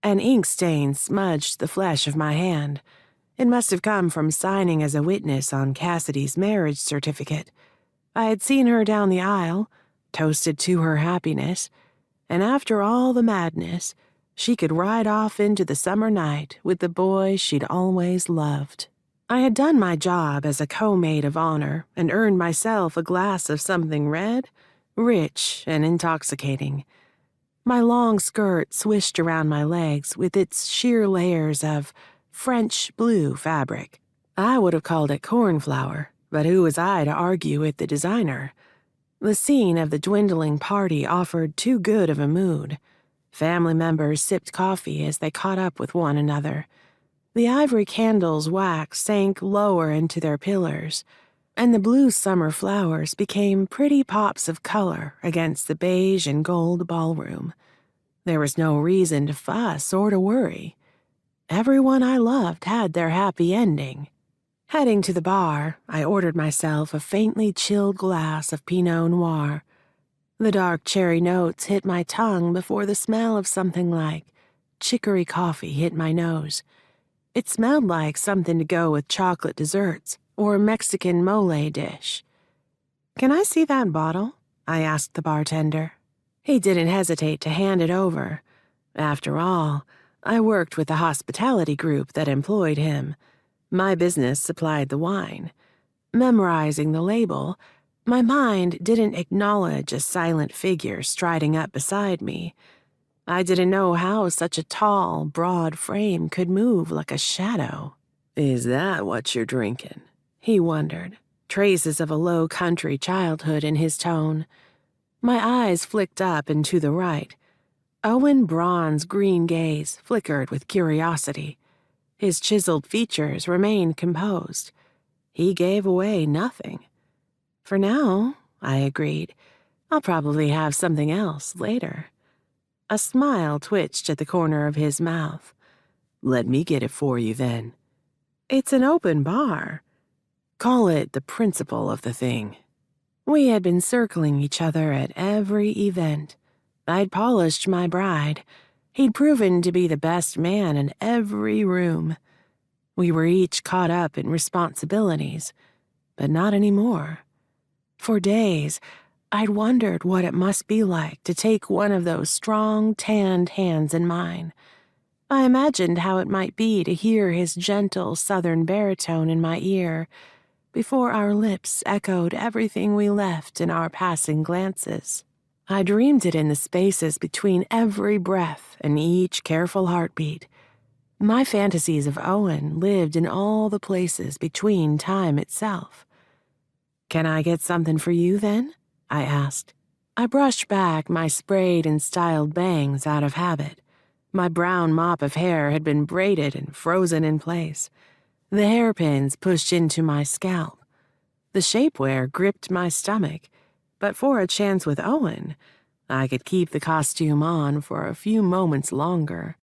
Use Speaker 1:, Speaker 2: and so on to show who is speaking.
Speaker 1: An ink stain smudged the flesh of my hand. It must have come from signing as a witness on Cassidy's marriage certificate. I had seen her down the aisle, toasted to her happiness, and after all the madness, she could ride off into the summer night with the boy she'd always loved. I had done my job as a co-maid of honor and earned myself a glass of something red, rich, and intoxicating. My long skirt swished around my legs with its sheer layers of French blue fabric. I would have called it cornflower, but who was I to argue with the designer? The scene of the dwindling party offered too good of a mood. Family members sipped coffee as they caught up with one another. The ivory candles' wax sank lower into their pillars, and the blue summer flowers became pretty pops of color against the beige and gold ballroom. There was no reason to fuss or to worry. Everyone I loved had their happy ending. Heading to the bar, I ordered myself a faintly chilled glass of Pinot Noir. The dark cherry notes hit my tongue before the smell of something like chicory coffee hit my nose. It smelled like something to go with chocolate desserts or a Mexican mole dish. "Can I see that bottle?" I asked the bartender. He didn't hesitate to hand it over. After all, I worked with the hospitality group that employed him. My business supplied the wine. Memorizing the label, my mind didn't acknowledge a silent figure striding up beside me. I didn't know how such a tall, broad frame could move like a shadow. "Is that what you're drinking?" he wondered, traces of a low-country childhood in his tone. My eyes flicked up and to the right. Owen Braun's green gaze flickered with curiosity. His chiseled features remained composed. He gave away nothing. "For now," I agreed. "I'll probably have something else later." A smile twitched at the corner of his mouth. "Let me get it for you, then." "It's an open bar." "Call it the principle of the thing." We had been circling each other at every event. I'd polished my bride. He'd proven to be the best man in every room. We were each caught up in responsibilities, but not anymore. For days, I'd wondered what it must be like to take one of those strong, tanned hands in mine. I imagined how it might be to hear his gentle southern baritone in my ear before our lips echoed everything we left in our passing glances. I dreamed it in the spaces between every breath and each careful heartbeat. My fantasies of Owen lived in all the places between time itself. "Can I get something for you, then?" I asked. I brushed back my sprayed and styled bangs out of habit. My brown mop of hair had been braided and frozen in place. The hairpins pushed into my scalp. The shapewear gripped my stomach, but for a chance with Owen, I could keep the costume on for a few moments longer.